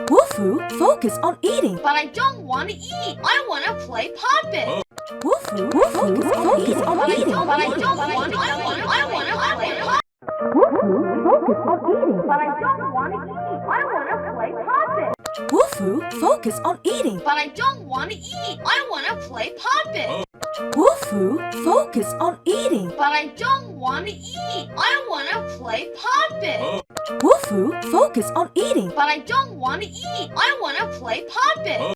Wolfoo, focus on eating. But I don't want to eat. I want to play puppet. Wolfoo, focus on eating. But I don't want to eat. I want to play puppet. Wolfoo, focus on eating. But I don't want to eat. I want to play puppet. Wolfoo, focus on eating. But I don't want to eat. I want to play puppet. Wolfoo, focus on eating. But I don't want to eat. I want to play puppet. Wolfoo, focus on eating. But I don't want to eat. I want to play puppet.